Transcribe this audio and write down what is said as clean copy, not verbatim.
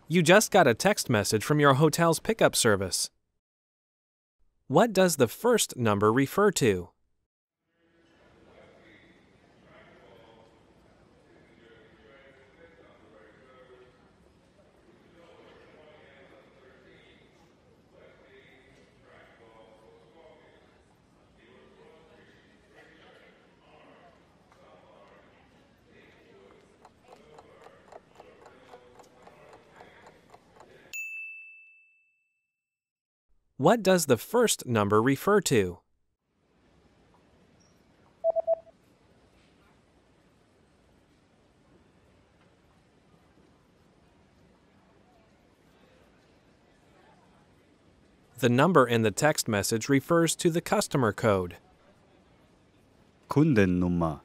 You just got a text message from your hotel's pickup service. What does the first number refer to? What does the first number refer to? The number in the text message refers to the customer code. Kundennummer.